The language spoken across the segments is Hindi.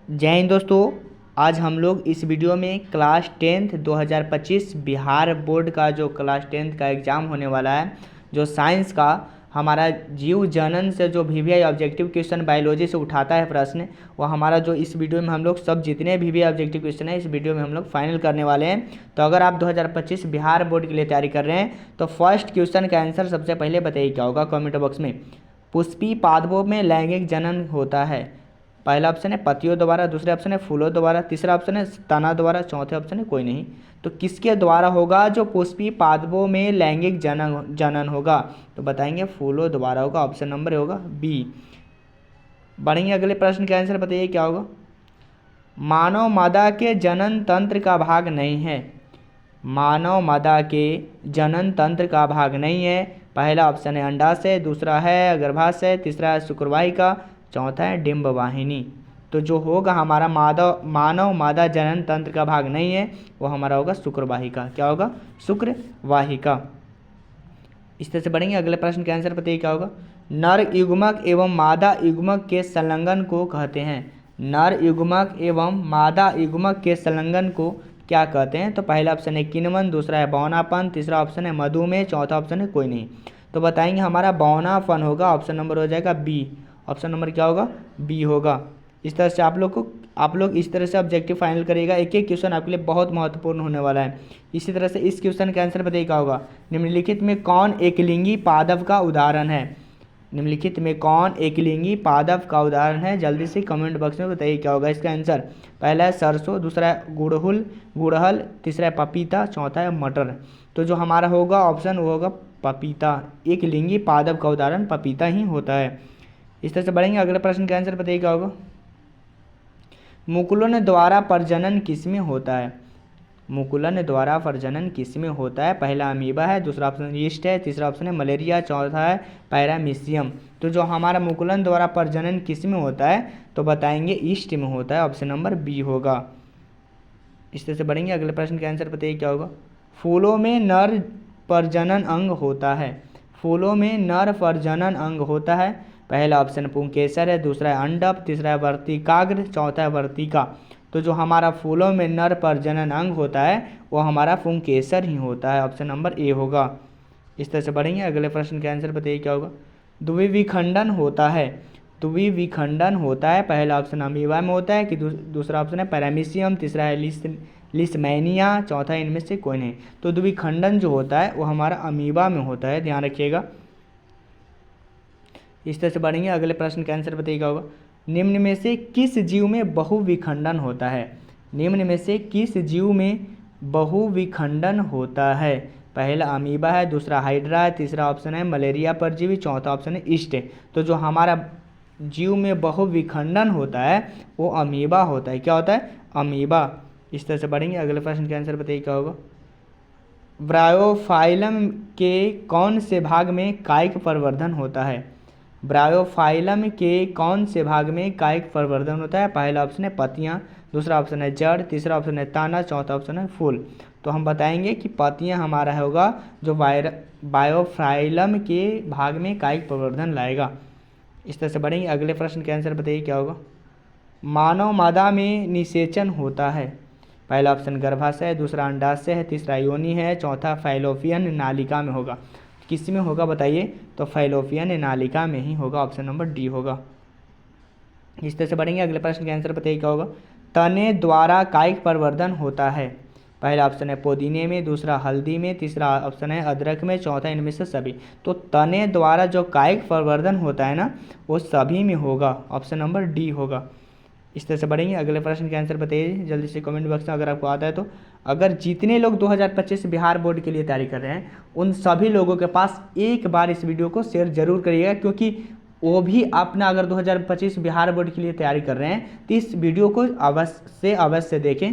जय हिंद दोस्तों। आज हम लोग इस वीडियो में क्लास 10th 2025 बिहार बोर्ड का जो क्लास 10th का एग्ज़ाम होने वाला है, जो साइंस का हमारा जीव जनन से जो वीवीआई ऑब्जेक्टिव क्वेश्चन बायोलॉजी से उठाता है प्रश्न, वो हमारा जो इस वीडियो में हम लोग सब जितने वीवीआई ऑब्जेक्टिव क्वेश्चन है इस वीडियो में हम लोग फाइनल करने वाले हैं। तो अगर आप 2025 बिहार बोर्ड के लिए तैयारी कर रहे हैं तो फर्स्ट क्वेश्चन का आंसर सबसे पहले बताइए क्या होगा कमेंट बॉक्स में। पुष्पी पादपों में लैंगिक जनन होता है। पहला ऑप्शन है पतियों द्वारा, दूसरा ऑप्शन है फूलों द्वारा, तीसरा ऑप्शन है तना द्वारा, चौथे ऑप्शन है कोई नहीं। तो किसके द्वारा होगा जो पुष्पी पादपों में लैंगिक जनन होगा? तो बताएंगे फूलों द्वारा होगा। ऑप्शन नंबर होगा बी। बढ़ेंगे अगले प्रश्न का आंसर बताइए क्या होगा। मानव मादा के जनन तंत्र का भाग नहीं है। मानव मादा के जनन तंत्र का भाग नहीं है। पहला ऑप्शन है अंडाशय, दूसरा है गर्भाशय, तीसरा है शुक्रवाहिका, चौथा है डिंब वाहिनी। तो जो होगा हमारा मानव मादा जनन तंत्र का भाग नहीं है, वो हमारा होगा शुक्रवाहिका। क्या होगा? शुक्रवाहिका। इस तरह से बढ़ेंगे अगले प्रश्न के आंसर बताइए क्या होगा। नर युग्मक एवं मादा युग्मक के संलग्न को कहते हैं। नर युग्मक एवं मादा युग्मक के संलग्न को क्या कहते हैं? तो पहला ऑप्शन है किण्वन, दूसरा है बौनापन, तीसरा ऑप्शन है मधुमेह, चौथा ऑप्शन है कोई नहीं। तो बताएंगे हमारा बौनापन होगा। ऑप्शन नंबर हो जाएगा बी। ऑप्शन नंबर क्या होगा? बी होगा। इस तरह से आप लोग इस तरह से ऑब्जेक्टिव फाइनल करिएगा। एक एक क्वेश्चन आपके लिए बहुत महत्वपूर्ण होने वाला है। इसी तरह से इस क्वेश्चन का आंसर बताइए क्या होगा। निम्नलिखित में कौन एकलिंगी पादप का उदाहरण है? निम्नलिखित में कौन एकलिंगी पादप का उदाहरण है? जल्दी से कमेंट बॉक्स में बताइए क्या होगा इसका आंसर। पहला है सरसों, दूसरा है गुड़हल, तीसरा है पपीता, चौथा है मटर। तो जो हमारा होगा ऑप्शन वो होगा पपीता। एकलिंगी पादप का उदाहरण पपीता ही होता है। इस तरह से बढ़ेंगे अगले प्रश्न का आंसर बताइए क्या होगा। मुकुलन द्वारा प्रजनन किसमें होता है? मुकुलन द्वारा प्रजनन किसमें होता है? पहला अमीबा है, दूसरा ऑप्शन यीस्ट है, तीसरा ऑप्शन है मलेरिया, चौथा है पैरामीशियम। तो जो हमारा मुकुलन द्वारा प्रजनन किसमें होता है? तो बताएंगे ईस्ट में होता है। ऑप्शन नंबर बी होगा। इस तरह से बढ़ेंगे अगले प्रश्न का आंसर बताइए क्या होगा। फूलों में नर प्रजनन अंग होता है। फूलों में नर प्रजनन अंग होता है। पहला ऑप्शन पुंकेसर है, दूसरा है अंडप, तीसरा है वर्तिकाग्र, चौथा है वर्तिका। तो जो हमारा फूलों में नर प्रजनन अंग होता है वो हमारा पुंकेसर ही होता है। ऑप्शन नंबर ए होगा। इस तरह से बढ़ेंगे अगले प्रश्न का आंसर बताइए क्या होगा। द्विविखंडन होता है। द्विविखंडन होता है। पहला ऑप्शन अमीबा में होता है कि दूसरा ऑप्शन है पैरामीशियम, तीसरा है लिस्मैनिया, चौथा इनमें से कोई नहीं। तो द्विखंडन जो होता है वो हमारा अमीबा में होता है, ध्यान रखिएगा। इस तरह से बढ़ेंगे अगले प्रश्न का आंसर बताइएगा होगा। निम्न में से किस जीव में बहुविखंडन होता है? निम्न में से किस जीव में बहुविखंडन होता है? पहला अमीबा है, दूसरा हाइड्रा है, तीसरा ऑप्शन है मलेरिया परजीवी, चौथा ऑप्शन है ईस्ट। तो जो हमारा जीव में बहुविखंडन होता है वो अमीबा होता है। क्या होता है? अमीबा। इस तरह से बढ़ेंगे अगले प्रश्न का आंसर बताइए क्या होगा। ब्रायोफाइलम के कौन से भाग में कायिक प्रवर्धन होता है? ब्रायोफाइलम के कौन से भाग में कायिक प्रवर्धन होता है? पहला ऑप्शन है पत्तियां, दूसरा ऑप्शन है जड़, तीसरा ऑप्शन है तना, चौथा ऑप्शन है फूल। तो हम बताएंगे कि पत्तियां हमारा होगा जो बायोफाइलम के भाग में कायिक प्रवर्धन लाएगा। इस तरह से बढ़ेंगे अगले प्रश्न के आंसर बताइए क्या होगा। मानव मादा में निषेचन होता है। पहला ऑप्शन गर्भाशय है, दूसरा अंडाशय है, तीसरा योनि है, चौथा फैलोपियन नालिका में होगा। किस में होगा बताइए? तो फैलोपियन नालिका में ही होगा। ऑप्शन नंबर डी होगा। इस तरह से बढ़ेंगे अगले प्रश्न का आंसर बताइए क्या होगा। तने द्वारा कायिक प्रवर्धन होता है। पहला ऑप्शन है पुदीने में, दूसरा हल्दी में, तीसरा ऑप्शन है अदरक में, चौथा इनमें से सभी। तो तने द्वारा जो कायिक प्रवर्धन होता है ना वो सभी में होगा। ऑप्शन नंबर डी होगा। इस तरह से बढ़ेंगे अगले प्रश्न के आंसर बताइए जल्दी से कमेंट बॉक्स में अगर आपको आता है तो। अगर जितने लोग 2025 बिहार बोर्ड के लिए तैयारी कर रहे हैं उन सभी लोगों के पास एक बार इस वीडियो को शेयर जरूर करिएगा, क्योंकि वो भी अपना अगर 2025 बिहार बोर्ड के लिए तैयारी कर रहे हैं तो इस वीडियो को अवश्य देखें,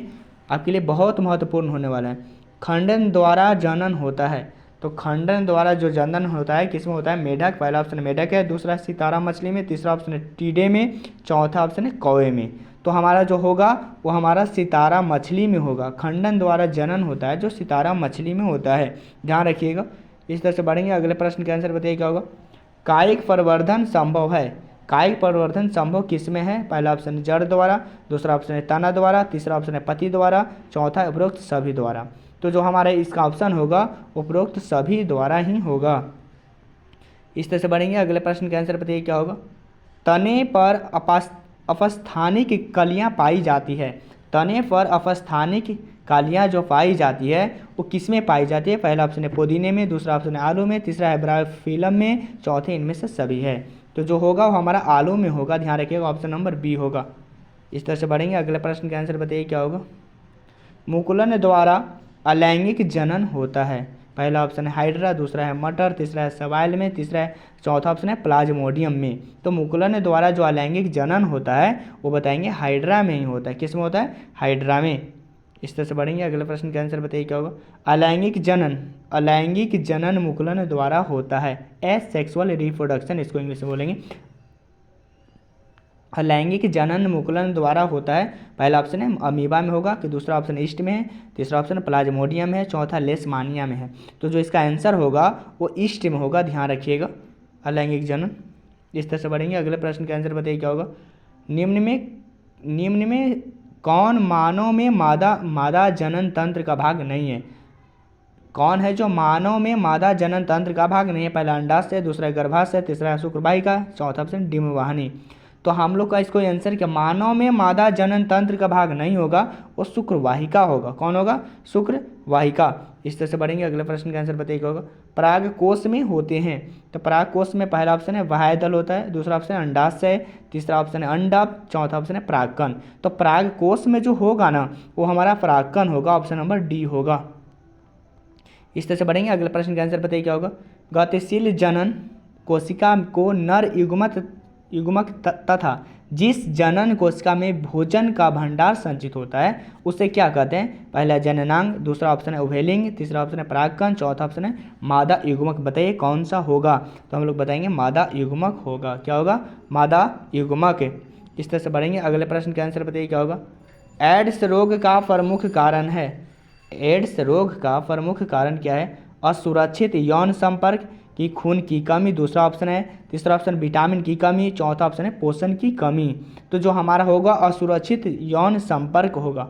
आपके लिए बहुत महत्वपूर्ण होने वाला है। खंडन द्वारा जनन होता है। तो खंडन द्वारा जो जनन होता है किसमें होता है? मेढक। पहला ऑप्शन मेढक है, दूसरा सितारा मछली में, तीसरा ऑप्शन है टीडे में, चौथा ऑप्शन है कौवे में। तो हमारा जो होगा वो हमारा सितारा मछली में होगा। खंडन द्वारा जनन होता है जो सितारा मछली में होता है, ध्यान रखिएगा। इस तरह से बढ़ेंगे अगले प्रश्न के आंसर बताइए क्या होगा। कायिक प्रवर्धन संभव है। कायिक परिवर्तन संभव किस में है? पहला ऑप्शन है जड़ द्वारा, दूसरा ऑप्शन है तना द्वारा, तीसरा ऑप्शन है पति द्वारा, चौथा उपरोक्त सभी द्वारा। तो जो हमारा इसका ऑप्शन होगा उपरोक्त सभी द्वारा ही होगा। इस तरह से बढ़ेंगे, अगले प्रश्न का आंसर बताइए क्या होगा। तने पर अपस्थानिक कलियां पाई जाती है। तने पर अपस्थानिक कलियां जो पाई जाती है वो किस में पाई जाती है? पहला ऑप्शन है पुदीने में, दूसरा ऑप्शन है आलू में, तीसरा है ब्रायोफिलम में, चौथे इनमें से सभी है। तो जो होगा वो हमारा आलू में होगा, ध्यान रखिएगा, ऑप्शन नंबर बी होगा। इस तरह से बढ़ेंगे, अगले प्रश्न का आंसर बताइए क्या होगा। मुकुलन द्वारा अलैंगिक जनन होता है। पहला ऑप्शन है हाइड्रा, दूसरा है मटर, तीसरा है सवाइल में, तीसरा है चौथा ऑप्शन है प्लाज्मोडियम में। तो मुकुलन द्वारा जो अलैंगिक जनन होता है वो बताएंगे हाइड्रा में ही होता है। किस में होता है? हाइड्रा में। इस तरह से बढ़ेंगे, अगले प्रश्न का आंसर बताइए क्या होगा। अलैंगिक जनन मुकुलन द्वारा होता है। एसेक्सुअल रिप्रोडक्शन इसको इंग्लिश में बोलेंगे। अलैंगिक जनन मुकुलन द्वारा होता है। पहला ऑप्शन है अमीबा में होगा, कि दूसरा ऑप्शन ईस्ट में है, तीसरा ऑप्शन प्लाज्मोडियम में है, चौथा लेशमानिया में है। तो जो इसका आंसर होगा वो ईस्ट में होगा, ध्यान रखिएगा, अलैंगिक जनन। इस तरह से बढ़ेंगे, अगले प्रश्न का आंसर बताइए क्या होगा। निम्न में कौन मानव में मादा जनन तंत्र का भाग नहीं है? कौन है जो मानव में मादा जनन तंत्र का भाग नहीं है? पहला अंडाशय, दूसरा गर्भाशय, तीसरा शुक्रवाहिका, चौथा ऑप्शन डिम्बवाहिनी। तो हम लोग का इसको आंसर क्या, मानव में मादा जनन तंत्र का भाग नहीं होगा, वो शुक्रवाहिका होगा। कौन होगा? शुक्रवाहिका। इस तरह से बढ़ेंगे, अगले प्रश्न का आंसर बताइए क्या होगा। पराग कोष में होते हैं। तो पराग कोष में पहला ऑप्शन है बाह्यदल होता है, दूसरा ऑप्शन है अंडाशय, तीसरा ऑप्शन है अंडक, चौथा ऑप्शन है परागकण। तो पराग कोष में जो होगा ना वो हमारा परागकण होगा, ऑप्शन नंबर डी होगा। इस तरह से बढ़ेंगे, अगले प्रश्न का आंसर बताइए क्या होगा। गतिशील जनन कोशिका को नर युग्मक तथा जिस जनन कोशिका में भोजन का भंडार संचित होता है उसे क्या कहते हैं? पहला जननांग, दूसरा ऑप्शन है उभयलिंग, तीसरा ऑप्शन है परागकण, चौथा ऑप्शन है मादा युग्मक। बताइए कौन सा होगा? तो हम लोग बताएंगे मादा युग्मक होगा। क्या होगा? मादा युग्मक। इस तरह से बढ़ेंगे, अगले प्रश्न का आंसर बताइए क्या होगा। एड्स रोग का प्रमुख कारण है। एड्स रोग का प्रमुख कारण क्या है? असुरक्षित यौन संपर्क, की खून की कमी, दूसरा ऑप्शन है, तीसरा ऑप्शन विटामिन की कमी, चौथा ऑप्शन है पोषण की कमी। तो जो हमारा होगा असुरक्षित यौन संपर्क होगा,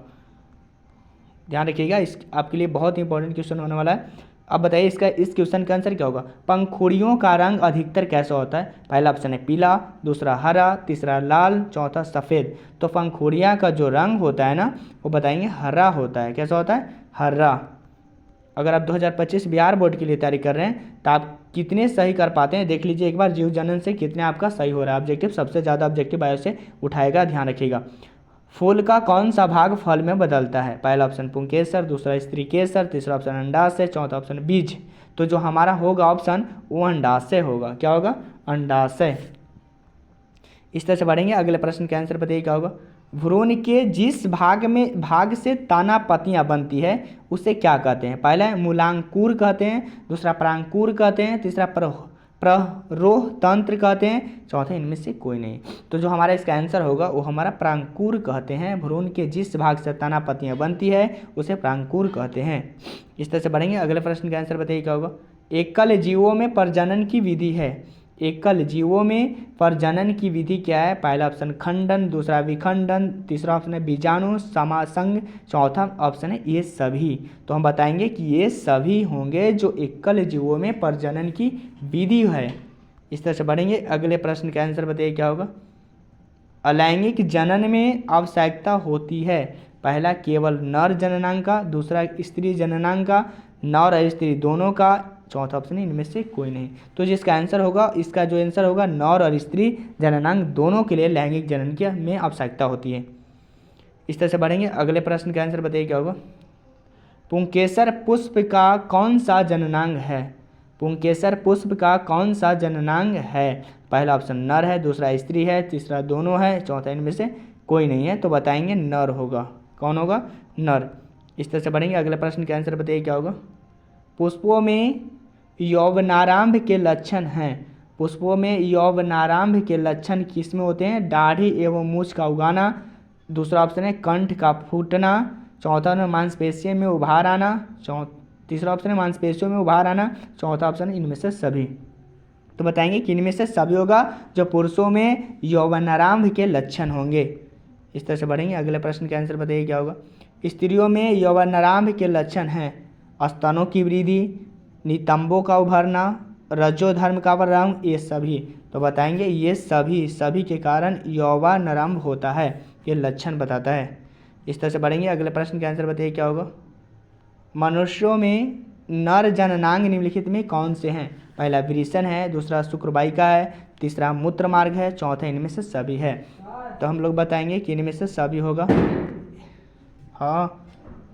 ध्यान रखिएगा, इस आपके लिए बहुत इंपॉर्टेंट क्वेश्चन होने वाला है। अब बताइए इस क्वेश्चन का आंसर क्या होगा। पंखुड़ियों का रंग अधिकतर कैसा होता है? पहला ऑप्शन है पीला, दूसरा हरा, तीसरा लाल, चौथा सफ़ेद। तो पंखुड़ियाँ का जो रंग होता है ना वो बताएंगे हरा होता है। कैसा होता है? हरा। अगर आप 2025 बिहार बोर्ड के लिए तैयारी कर रहे हैं तो आप कितने सही कर पाते हैं देख लीजिए एक बार, जीव जनन से कितने आपका सही हो रहा है। ऑब्जेक्टिव सबसे ज़्यादा ऑब्जेक्टिव बायो से उठाएगा, ध्यान रखिएगा। फूल का कौन सा भाग फल में बदलता है? पहला ऑप्शन पुंकेसर, दूसरा स्त्री केसर, तीसरा ऑप्शन अंडाशय, चौथा ऑप्शन बीज। तो जो हमारा होगा ऑप्शन वो अंडाशय होगा। क्या होगा? अंडाशय। इस तरह से बढ़ेंगे, अगले प्रश्न का आंसर बताइए क्या होगा। भ्रूण के जिस भाग से तना पत्तियां बनती है उसे क्या कहते हैं? पहला है मूलांकुर कहते हैं, दूसरा परांकुर कहते हैं, तीसरा प्ररोह तंत्र कहते हैं, चौथा इनमें से कोई नहीं। तो जो हमारा इसका आंसर होगा वो हमारा परांकुर कहते हैं। भ्रूण के जिस भाग से तना पत्तियां बनती है उसे परांकुर कहते हैं। इस तरह से बढ़ेंगे, अगले प्रश्न का आंसर बताइए क्या होगा। एकल जीवों में प्रजनन की विधि है। एकल जीवों में प्रजनन की विधि क्या है? पहला ऑप्शन खंडन, दूसरा विखंडन, तीसरा ऑप्शन है बीजाणु समासंग, चौथा ऑप्शन है ये सभी। तो हम बताएंगे कि ये सभी होंगे जो एकल जीवों में प्रजनन की विधि है। इस तरह से बढ़ेंगे, अगले प्रश्न का आंसर बताइए क्या होगा। अलैंगिक जनन में आवश्यकता होती है। पहला केवल नर जननांग का, दूसरा स्त्री जननांग का, नर और स्त्री दोनों का, चौथा ऑप्शन है इनमें से कोई नहीं। तो जिसका आंसर होगा, इसका जो आंसर होगा नर और स्त्री जननांग दोनों के लिए लैंगिक जनन की में आवश्यकता होती है। इस तरह से बढ़ेंगे, अगले प्रश्न का आंसर बताइए क्या होगा। पुंकेसर पुष्प का कौन सा जननांग है? पुंकेसर पुष्प का कौन सा जननांग है? पहला ऑप्शन नर है, दूसरा स्त्री है, तीसरा दोनों है, चौथा इनमें से कोई नहीं है। तो बताएंगे नर होगा। कौन होगा? नर। इस तरह से बढ़ेंगे, अगले प्रश्न का आंसर बताइए क्या होगा। पुष्पों में यौवनारंभ के लक्षण हैं। पुष्पों में यौवनारंभ के लक्षण किसमें होते हैं? दाढ़ी एवं मूछ का उगाना, दूसरा ऑप्शन है कंठ का फूटना, चौथा है मांसपेशियों में उभार आना, तीसरा ऑप्शन है मांसपेशियों में उभार आना, चौथा ऑप्शन है इनमें से सभी। तो बताएंगे कि इनमें से सभी होगा जो पुरुषों में यौवनारंभ के लक्षण होंगे। इस तरह से बढ़ेंगे। अगले प्रश्न का आंसर बताइए क्या होगा। स्त्रियों में यौवनारंभ के लक्षण हैं स्तनों की वृद्धि, नितंबों का उभरना, रजोधर्म का रंग, ये सभी। तो बताएंगे ये सभी के कारण यौवनारंभ होता है, ये लक्षण बताता है। इस तरह से बढ़ेंगे। अगले प्रश्न का आंसर बताइए क्या होगा। मनुष्यों में नर जननांग निम्नलिखित में कौन से हैं। पहला वृषण है, दूसरा शुक्रवाहिका है, तीसरा मूत्र मार्ग है, चौथा इनमें से सभी है। तो हम लोग बताएंगे कि इनमें से सभी होगा। हाँ